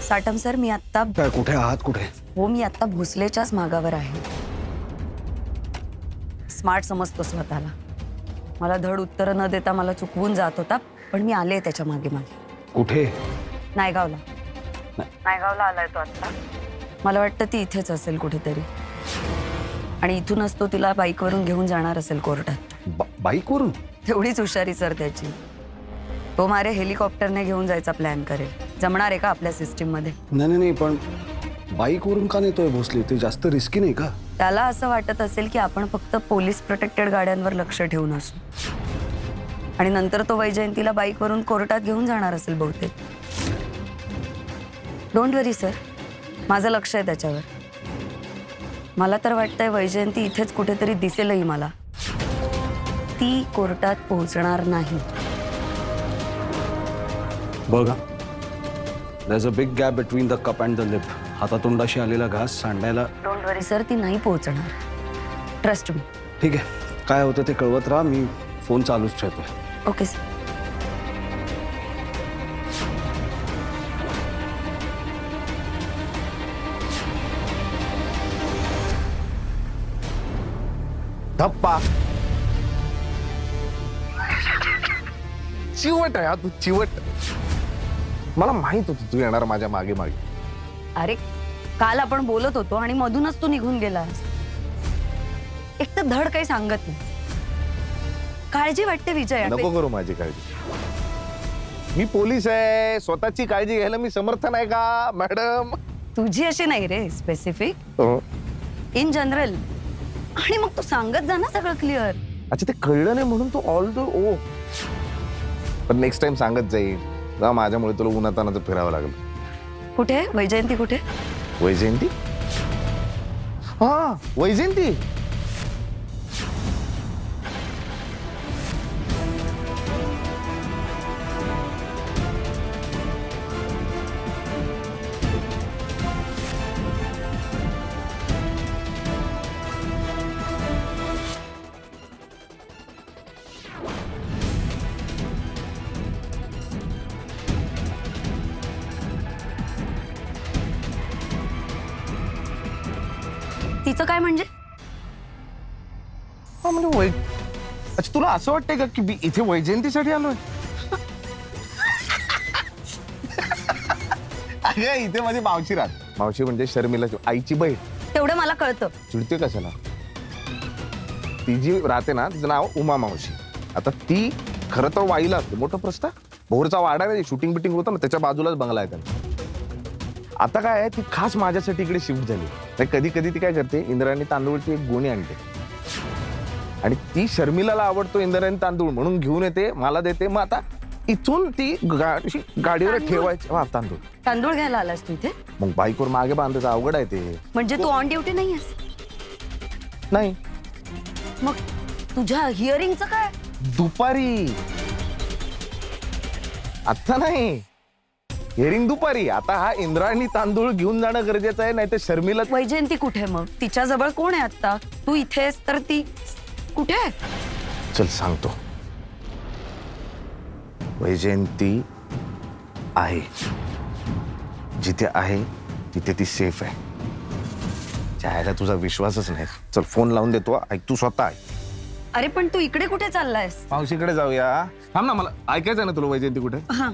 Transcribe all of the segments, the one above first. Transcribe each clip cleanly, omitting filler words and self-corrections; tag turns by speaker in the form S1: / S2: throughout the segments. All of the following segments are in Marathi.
S1: साटम सर, मी आत्ता
S2: कुठे आहात? कुठे?
S1: हो, मी आत्ता भोसलेच्याच मागावर आहे. स्मार्ट समजतो स्वतःला. मला धड उत्तर न देता मला चुकवून जात होता, पण मी आले त्याच्या मागे मागे.
S2: कुठे?
S1: नायगावला. नायगावला आलाय तो आत्ता. मला वाटतं ती इथेच असेल कुठेतरी, आणि इथूनच तो तिला बाईकवरून घेऊन जाणार असेल कोर्टात.
S2: बाईकवरून?
S1: तेवढीच हुशारी सर त्याची. तो मारे हेलिकॉप्टरने घेऊन जायचा प्लॅन करेल. जमणार आहे का आपल्या सिस्टीम मध्ये?
S2: नाही, पण बाईकवरून का नेतोय भोसले? ते जास्त रिस्की नाही का?
S1: त्याला असं वाटत असेल की आपण फक्त पोलीस प्रोटेक्टेड गाड्यांवर लक्ष ठेवून असू, आणि नंतर तो वैजयंतीला बाईकवरून कोर्टात घेऊन जाणार असेल बहुतेक. डोंट वरी सर, माझं लक्ष आहे त्याच्यावर. मला तर वाटतंय वैजयंती इथेच कुठेतरी दिसेलही मला. ती कोर्टात पोहोचणार नाही.
S2: बघा, there's a big gap between the cup and the lip. हातातोंडाशी आलेला घास सांडायला.
S1: डोंट वरी सर, ती नाही पोहोचणार. Trust me.
S2: ठीक आहे, काय होतं ते कळवत राहा. मी फोन चालूच ठेवतोय.
S1: Okay sir.
S3: धप्पा. चिवट आहे तू, चिवट. मला माहित होतं तू येणार माझ्या मागे मागे.
S1: अरे, काल आपण बोलत होतो आणि मधूनच तू निघून गेला. एक तर धड काही सांगत नाही. काळजी वाटते विजय.
S3: नको करू माझी काळजी. मी पोलीस आहे, स्वतःची काळजी घ्यायला मी समर्थ नाही का मॅडम?
S1: तुझी अशी नाही रे, स्पेसिफिक, इन जनरल. आणि मग तू सांगत जा ना सगळं क्लिअर.
S3: अच्छा, ते कळलं नाही म्हणून तू ऑल द ओ. पण नेक्स्ट टाइम सांगत जाईल. माझ्यामुळे तुला उन्हातानाचं फिरावं लागलं.
S1: कुठे वैजयंती? कुठे
S3: वैजयंती? हा, वैजयंती.
S1: तिचं काय म्हणजे?
S3: हा म्हणजे अच्छा, तुला असं वाटतंय का की मी इथे वैजयंतीसाठी आलोय? अगं, इथे माझी मावशी राहत. मावशी म्हणजे शर्मिला आईची बहीण.
S1: तेवढं मला कळतं.
S3: चिडते कशाला? ती जी राहते ना, तिचं नाव उमा मावशी. आता ती खरं तर वाईला असते. मोठं प्रस्ताव भोरचा वाडा आहे, शूटिंग बिटिंग होतं ना, त्याच्या बाजूलाच बंगला आहे त्यांचा. आता काय आहे, ती खास माझ्यासाठी इकडे शिफ्ट झाली. कधी कधी ती काय करते, इंद्रायणी तांदूळची एक गोणी आणते, आणि ती शर्मिलाला आवडतो इंद्रायणी तांदूळ म्हणून घेऊन येते, मला देते. मग आता इथून ती गाडीवर ठेवायची. तांदूळ
S1: तांदूळ घ्यायला आलास तू इथे?
S3: मग बाईकवर मागे बांधायचं अवघड आहे ते.
S1: म्हणजे तू ऑन ड्युटी नाही आहेस?
S3: नाही.
S1: मग तुझ्या हिअरिंगचं काय?
S3: दुपारी. आता नाही, हिअरिंग दुपारी. आता हा इंद्रायणी तांदूळ घेऊन जाणं गरजेचं आहे, नाही तर शर्मिला.
S1: वैजयंती कुठे? मग तिच्या जवळ कोण आहे आता? तू इथेस तर ती कुठे आहे?
S3: चल सांगतो. वैजयंती आहे, जिथे आहे तिथे ती सेफ आहे. चायला तुझा विश्वासच नाही. चल फोन लावून देतो, ऐक तू स्वतः आहे.
S1: अरे पण तू इकडे कुठे चाललायस?
S3: मावशीकडे जाऊया. थांब ना, मला ऐकायचं ना तुला वैजयंती कुठे.
S1: हा.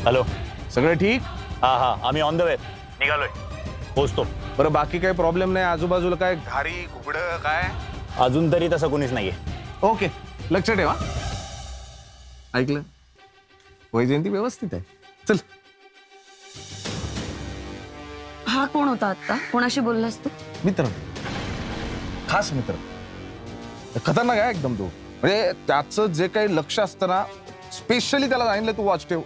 S4: हॅलो,
S3: सगळं ठीक?
S4: हा हा, आम्ही ऑन द वे निघालोय, पोहोचतो.
S3: बरं, बाकी काही प्रॉब्लेम नाही आजूबाजूला? काय घारी कुकडं काय?
S4: अजून तरी तसं कोणीच नाहीये.
S3: ओके, लक्ष ठेवा. ऐकलं? वैजयंती व्यवस्थित आहे. चल.
S1: हा कोण होता आता? कोणाशी बोललास तू?
S3: मित्र, खास मित्र. खतरनाक आहे एकदम तो. म्हणजे त्याचं जे काही लक्ष असतं ना, स्पेशली त्याला सांगितलं तू वॉच ठेव.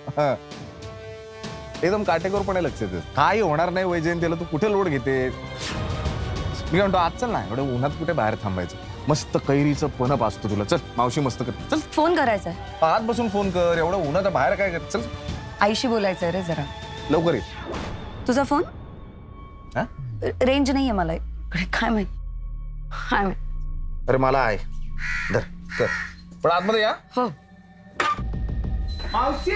S3: एकदम काटेकोरपणे लक्ष देते. काही होणार नाही वैजयंतीला, तू कुठे लोड घेते. मी म्हणतो आज चल ना, एवढं उन्हात कुठे बाहेर थांबायचं. मस्त कैरीचं पणप असतं तुला. चल, मावशी मस्त कर. चल,
S1: फोन करायचा आहे.
S3: आत बसून फोन कर. एवढं उन्हात बाहेर काय कर. चल,
S1: आईशी बोलायचंय रे जरा.
S3: लवकर ये.
S1: तुझा फोन?
S3: हा?
S1: रेंज नाहीये मला इकडे. काय माहित. काय माहित.
S3: अरे मला आहे. धर कर. पण आतमध्ये या.
S1: हो.
S3: मावशी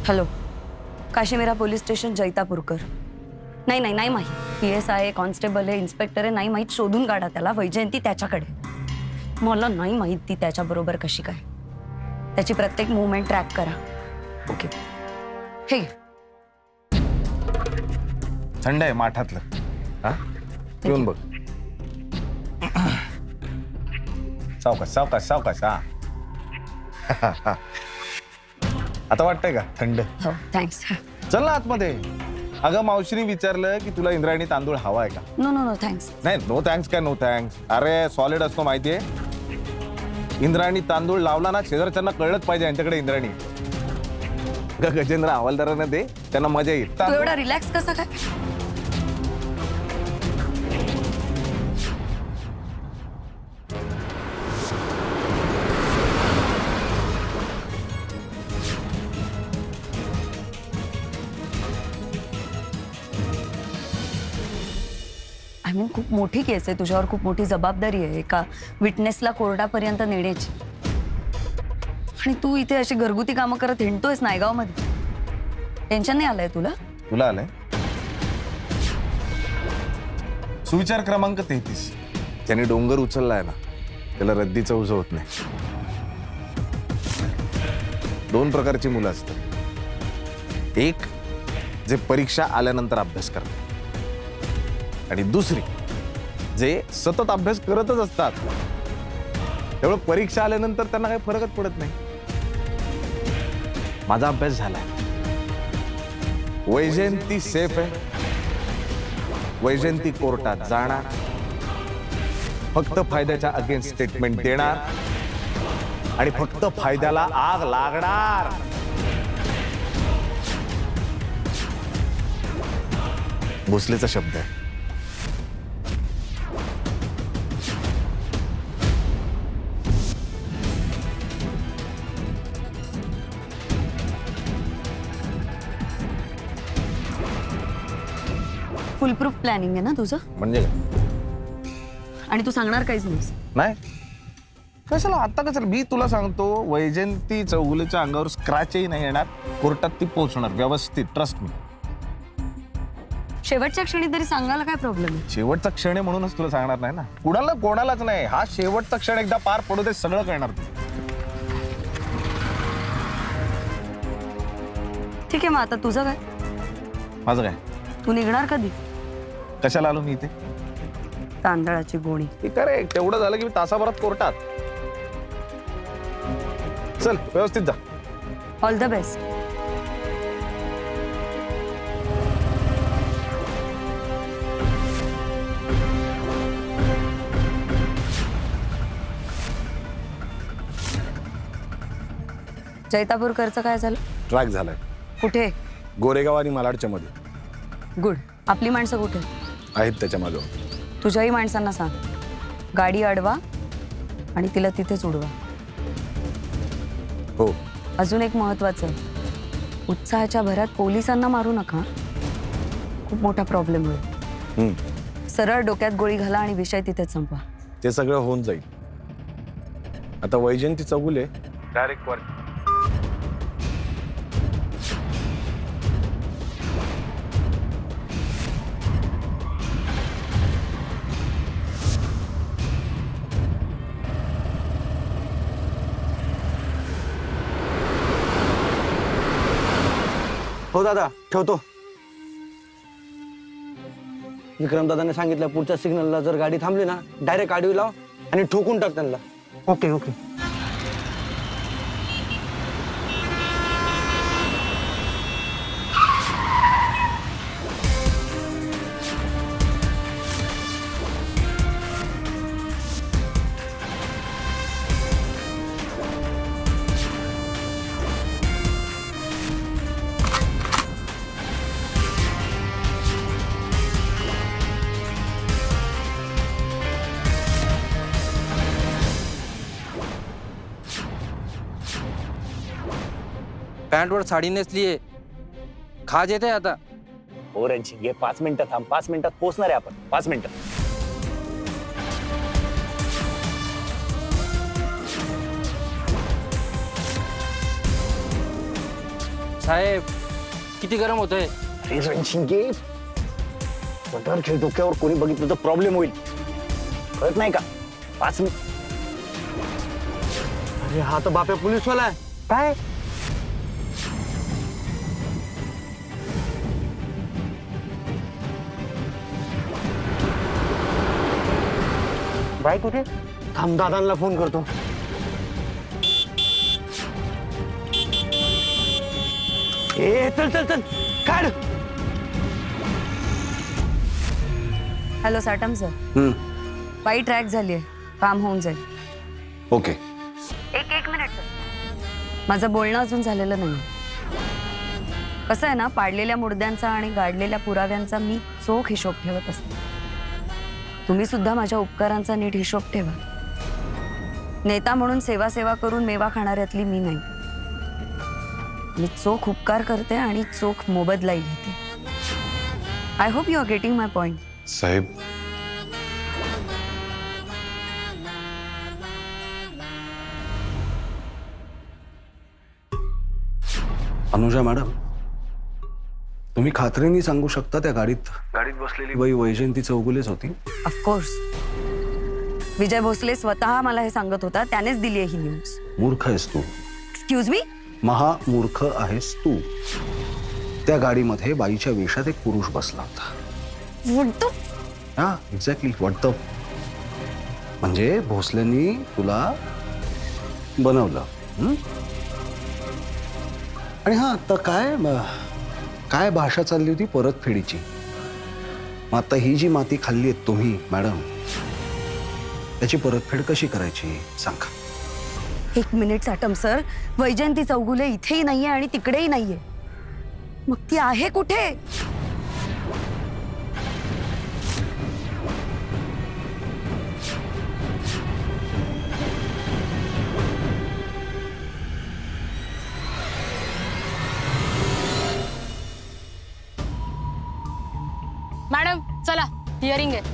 S1: हॅलो, काशीमीरा पोलीस स्टेशन, जैतापूरकर. नाही माहीत. PSI आहे, कॉन्स्टेबल आहे, इन्स्पेक्टर आहे, नाही माहीत. शोधून काढा त्याला. वैजयंती त्याच्याकडे. मला नाही माहीत ती त्याच्याबरोबर कशी काय. त्याची प्रत्येक मूवमेंट ट्रॅक करा. ओके. हे घे.
S3: थंड आहे माठातलं. हा पिऊन बघ. सावकाश सावकाश सावकाश. हा आता वाटतंय का थंड?
S1: हो, थँक्स.
S3: चल ना आतमध्ये. अगं मावशीने विचारलं की तुला इंद्रायणी तांदूळ हवा आहे का?
S1: No thanks.
S3: नाही, नो थँक्स काय नो थँक्स. अरे सॉलिड असतो माहितीये. इंद्रायणी तांदूळ लावला ना, शेजारच्यांना कळलंच पाहिजे यांच्याकडे इंद्रायणी. गजेंद्र हवालदारांना दे, त्यांना मजा येईल.
S1: तू एवढा रिलॅक्स कसा काय? खूप मोठी केस आहे तुझ्यावर. खूप मोठी जबाबदारी आहे एका विटनेसला कोर्टापर्यंत नेण्याची. आणि तू इथे अशी घरगुती कामं करत हिंडतोयस नायगाव मध्ये. टेन्शन नाही आलंय तुला?
S3: तुला आलंय? सुविचार क्रमांक 33. ज्याने डोंगर उचललाय ना, त्याला रद्दीचं उजं होत नाही. 2 प्रकारची मुलं असतात. एक जे परीक्षा आल्यानंतर अभ्यास करतात, आणि दुसरी जे सतत अभ्यास करतच असतात. त्यामुळे परीक्षा आल्यानंतर त्यांना काही फरकच पडत नाही. माझा अभ्यास झालाय. वैजयंती सेफ आहे. वैजयंती कोर्टात जाणार, फक्त फायद्याच्या अगेन्स्ट स्टेटमेंट देणार आणि फक्त फायद्याला आग लागणार. भोसलेचा शब्द आहे.
S1: फुल प्रूफ प्लॅनिंग आहे ना तुझं?
S3: म्हणजे काय?
S1: आणि तू सांगणार काहीच नाहीस?
S3: नाही. कशाला आता कशाला? मी तुला सांगतो, वैजयंती चौगुलेच्या अंगावर स्क्रॅचही नाही येणार. कोर्टात ती पोहोचणार व्यवस्थित. Trust me.
S1: शेवटच्या क्षणी तरी सांगायला काय प्रॉब्लेम आहे?
S3: शेवटचा क्षण आहे म्हणूनच तुला सांगणार नाही ना. कुणाला कोणालाच नाही. हा शेवटचा क्षण एकदा पार पडू दे, सगळं कळणार.
S1: ठीक आहे, मग आता तुझं काय?
S3: माझं काय?
S1: तू निघणार कधी?
S3: कशाला आलो मी इथे?
S1: तांदळाची गोणी.
S3: ठीक आहे रे, तेवढं झालं की मी तासाभरात कोर्टात. चल व्यवस्थित जा.
S1: All the best. जैतापूरकरचं काय झालं?
S2: ट्रॅक झालाय.
S1: कुठे?
S2: गोरेगाव आणि मालाडच्या मध्ये.
S1: गुड. आपली माणसं कुठे
S2: आहेत त्याच्या मागं.
S1: तुझ्याही माणसांना सांग, गाडी अडवा आणि तिला तिथेच उडवा.
S2: हो.
S1: अजून एक महत्वाचं, उत्साहाच्या भरात पोलिसांना मारू नका. खूप मोठा प्रॉब्लेम होईल. सरळ डोक्यात गोळी घाला आणि विषय तिथेच संपवा.
S2: ते सगळं होऊन जाईल. आता वैजयंती चौगुले डायरेक्ट वर.
S5: हो दादा, ठेवतो. विक्रम दादाने सांगितलं, पुढच्या सिग्नलला जर गाडी थांबली ना, डायरेक्ट आडवी लाव आणि ठोकून टाक त्यांना. Okay okay. पॅन्टवर साडी नेसलीये, खाज येते आता.
S4: हो रणशिंगे, 5 मिनिटं थांब. 5 मिनिटात पोहोचणार आहे आपण. 5 मिनिटं.
S5: साहेब किती गरम होतंय.
S4: अरे रणशिंगे, स्वतःवर खेळ, डोक्यावर कोणी बघितलं तर प्रॉब्लेम होईल, कळत नाही का? 5 मिनिट.
S5: अरे हा तर बापे पोलीसवाला आहे. काय बाई कुठे? थांब, दादांना फोन करतो. ए चल चल चल काढ.
S1: हॅलो साटम सर, बाई ट्रॅक झाली आहे, काम होऊन जाईल.
S2: ओके.
S1: एक मिनिट सर, माझं बोलणं अजून झालेलं नाही. कसं आहे ना, पाडलेल्या मुर्द्यांचा आणि गाडलेल्या पुराव्यांचा मी चोख हिशोब ठेवत असते. तुम्ही सुद्धा माझ्या उपकारांचा नीट हिशोब ठेवा. नेता म्हणून सेवा करून मेवा खाणाऱ्यातली मी नाही. मी चोख उपकार करते आणि चोख मोबदलाही घेते. I hope you are getting my point.
S2: साहेब, अनुजा मॅडम, तुम्ही खात्रीने सांगू शकता त्या गाडीत बसलेली बाई वैजयंती चौगुलेच होती?
S1: ऑफकोर्स. विजय भोसले स्वतः मला हे सांगत होता, त्यानेच दिली आहे ही न्यूज.
S2: मूर्ख आहेस तू.
S1: Excuse me?
S2: महामूर्ख आहेस तू. त्या गाडीमध्ये बाईच्या वेशात एक पुरुष बसला होता. हा, एक्झॅक्टली. What the. म्हणजे भोसलेंनी तुला बनवलं. आणि हा, आता काय भाषा चालली होती परतफेडीची. मग आता ही जी माती खाल्ली आहे तुम्ही मॅडम, त्याची परतफेड कशी करायची सांगा.
S1: एक मिनिट साटम सर, वैजयंती चौगुले इथेही नाहीये आणि तिकडेही नाहीये. मग ती आहे कुठे?
S6: मॅडम चला, हिअरिंग आहे.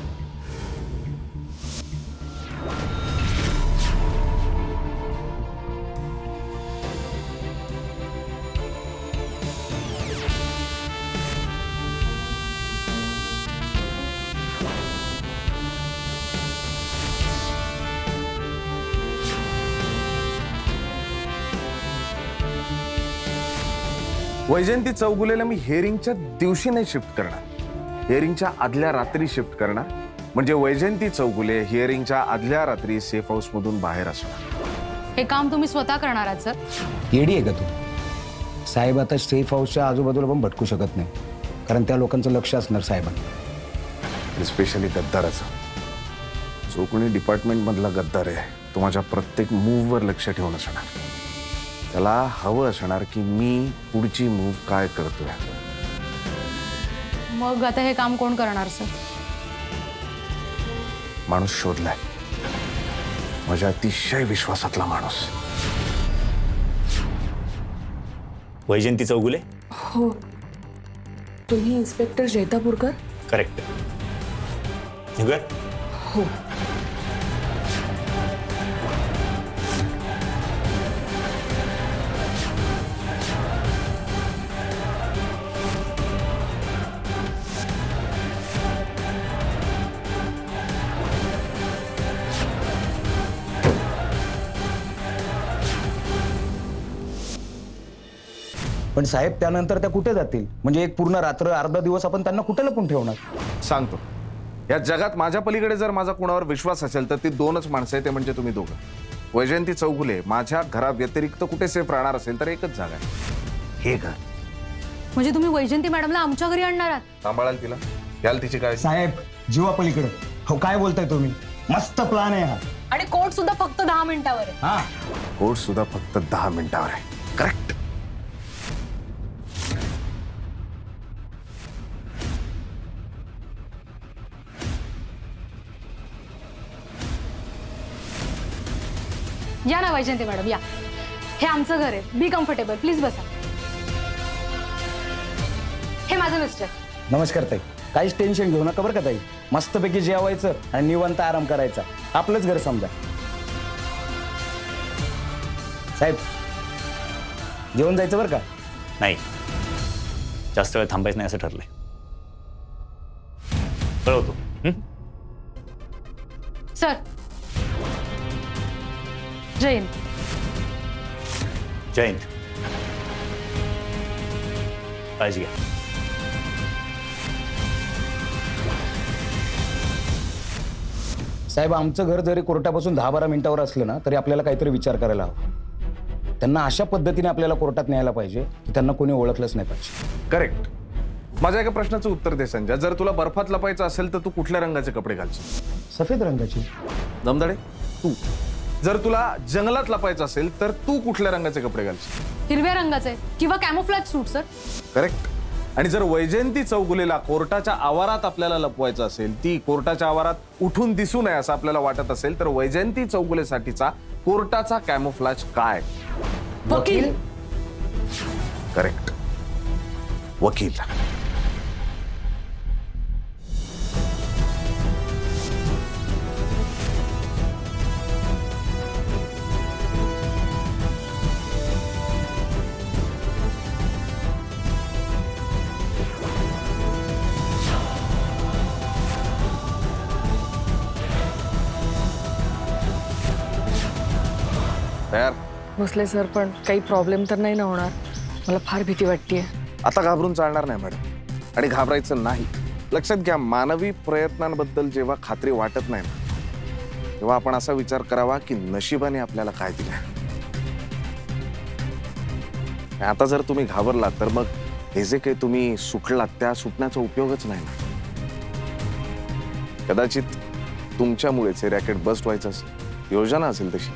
S3: वैजयंती चौगुलेला मी हिअरिंगच्या दिवशी नाही शिफ्ट करणार, हिअरिंगच्या आदल्या रात्री शिफ्ट करणार. म्हणजे वैजयंती चौगुले हिअरिंगच्या आदल्या रात्री सेफ हाऊस मधून बाहेर असणार.
S6: हे काम तुम्ही स्वतः करणार आहात सर?
S7: येडी आहे का तू? साहेब आता सेफ हाऊसच्या आजूबाजूला पण भटकू शकत नाही, कारण त्या लोकांचं लक्ष असणार साहेबांना.
S3: स्पेशली गद्दाराचं. जो कोणी डिपार्टमेंट मधला गद्दार आहे तो माझ्या प्रत्येक मूव्हवर लक्ष ठेवून असणार. त्याला हवं असणार की मी पुढची मूव्ह काय करतोय.
S6: मग आता हे काम कोण करणार सर?
S3: माणूस शोधलाय, माझ्या अतिशय विश्वासातला माणूस.
S4: वैजयंती चौगुले?
S8: हो, तुम्ही इन्स्पेक्टर जैतापूरकर?
S4: करेक्ट. निघूया?
S8: हो.
S7: पण साहेब त्यानंतर त्या कुठे जातील? म्हणजे एक पूर्ण रात्र अर्धा दिवस आपण त्यांना कुठे लपून ठेवणार?
S3: सांगतो, या जगात माझ्या पलीकडे जर माझा कोणावर विश्वास असेल तर ती दोनच माणसं आहे, ते म्हणजे तुम्ही दोघं. वैजयंती चौगुले माझ्या घरा व्यतिरिक्त कुठे सेफ राहणार असेल तर एकच जागा आहे, हे घर.
S6: म्हणजे तुम्ही वैजयंती मॅडमला आमच्या घरी आणणार आहात?
S3: सांभाळाल तिला, घ्याल तिची काळजी.
S7: साहेब जीवा पलीकडे. हो, काय बोलताय तुम्ही? मस्त प्लान आहे हा.
S6: आणि कोर्ट सुद्धा फक्त 10 मिनिटावर आहे.
S7: हा,
S3: कोर्ट सुद्धा फक्त 10 मिनिटावर आहे. करेक्ट.
S6: या ना वैजयंती मॅडम, या. हे आमचं घर आहे, बी कम्फर्टेबल, प्लीज बसा. माझं मिस्टर.
S7: नमस्कार ताई. काहीच टेन्शन घेऊ नका बरं का ताई. मस्तपैकी जेवायचं आणि निवांत आराम करायचा. आपलंच घर समजा. साहेब जेवण जायचं बरं का?
S9: नाही, जास्त वेळ थांबायचं नाही असं ठरलंय. कळवतो.
S6: सर, जैन.
S9: जयंत, काळजी घ्या.
S7: साहेब आमचं घर जरी कोर्टापासून 10-12 मिनिटावर असलं ना तरी आपल्याला काहीतरी विचार करायला हवा. त्यांना अशा पद्धतीने आपल्याला कोर्टात न्यायला पाहिजे की त्यांना कोणी ओळखलंच नाही पाहिजे.
S3: करेक्ट. माझ्या एका प्रश्नाचं उत्तर दे संजय. जर तुला बर्फात लपायचं असेल तर तू कुठल्या रंगाचे कपडे घालशील?
S7: सफेद रंगाची.
S3: दमदाडे तू. जर तुला जंगलात लपायचं असेल तर तू कुठल्या रंगाचे कपडे घालशील?
S6: हिरव्या रंगाचे किंवा कॅमोफ्लॅज सूट सर.
S3: करेक्ट. आणि जर वैजयंती चौगुलेला कोर्टाच्या आवारात आपल्याला लपवायचं असेल, ती कोर्टाच्या आवारात उठून दिसू नये असं आपल्याला वाटत असेल, तर वैजयंती चौगुलेसाठीचा कोर्टाचा कॅमोफ्लॅज काय?
S6: वकील.
S3: करेक्ट, वकील. तयार?
S8: भोसले सर, पण काही प्रॉब्लेम तर नाही ना होणार? मला फार भीती वाटतेय.
S3: आता घाबरून चालणार नाही मॅडम, आणि घाबरायचं नाही. लक्षात घ्या, मानवी प्रयत्नांबद्दल जेव्हा खात्री वाटत नाही ना तेव्हा आपण असा विचार करावा की नशिबाने आपल्याला काय दिलं. आता जर तुम्ही घाबरलात तर मग हे जे काही तुम्ही सुटलात त्या सुटण्याचा उपयोगच नाही ना. कदाचित तुमच्यामुळेच हे रॅकेट बस्ट व्हायचं असेल, योजना असेल तशी.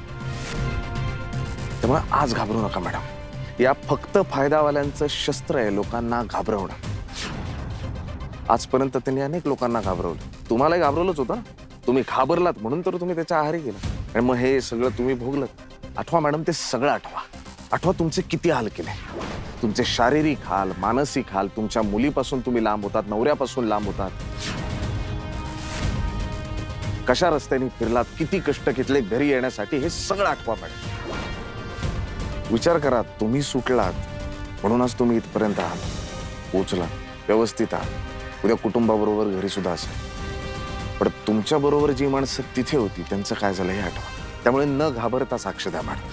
S3: त्यामुळे आज घाबरू नका मॅडम. या फक्त फायदावाल्यांचं शस्त्र आहे लोकांना घाबरवणं. आजपर्यंत त्यांनी अनेक लोकांना घाबरवलं. तुम्हालाही घाबरवलंच होतं ना. तुम्ही घाबरलात म्हणून तर तुम्ही त्याच्या आहारी गेला आणि मग हे सगळं तुम्ही भोगलं. आठवा मॅडम, ते सगळं आठवा. आठवा तुमचे किती हाल केले. तुमचे शारीरिक हाल, मानसिक हाल. तुमच्या मुलीपासून तुम्ही लांब होतात, नवऱ्यापासून लांब होतात. कशा रस्त्याने फिरलात, किती कष्ट घेतले घरी येण्यासाठी, हे सगळं आठवा मॅडम. विचार करा, तुम्ही सुटलात म्हणूनच तुम्ही इथपर्यंत आहात, पोहोचलात, व्यवस्थित आहात. उद्या कुटुंबाबरोबर घरी सुद्धा असेल. पण तुमच्या बरोबर जी माणसं तिथे होती त्यांचं काय झालं हे आठवा. त्यामुळे न घाबरता साक्ष द्या मॅडम.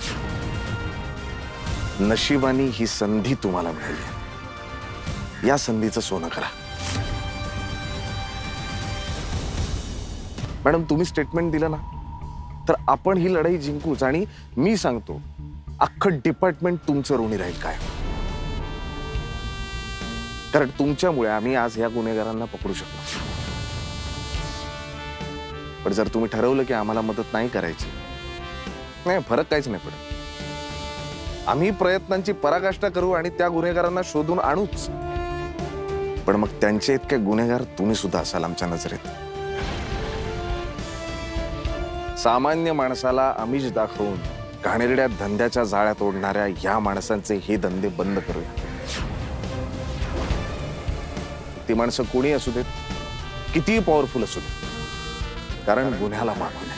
S3: नशिबाने ही संधी तुम्हाला मिळाली. या संधीचं सोनं करा. मॅडम, तुम्ही स्टेटमेंट दिलं ना तर आपण ही लढाई जिंकूच. आणि मी सांगतो, अख्खं डिपार्टमेंट तुमचं ऋणी राहील काय. कारण तुमच्यामुळे आम्ही आज या गुन्हेगारांना पकडू शकलो. पण जर तुम्ही ठरवलं की आम्हाला मदत नाही करायची, नाही, फरक काहीच नाही पडत. आम्ही प्रयत्नांची पराकाष्ठा करू आणि त्या गुन्हेगारांना शोधून आणूच. पण मग त्यांचे इतके गुन्हेगार तुम्ही सुद्धा असाल आमच्या नजरेत. सामान्य माणसाला आमिष दाखवून घाणेरड्या धंद्याच्या जाळ्यात ओढणाऱ्या या माणसांचे हे धंदे बंद करूया. ती माणसं कोणी असू देत, कितीही पॉवरफुल असू देत, कारण गुन्ह्याला मान.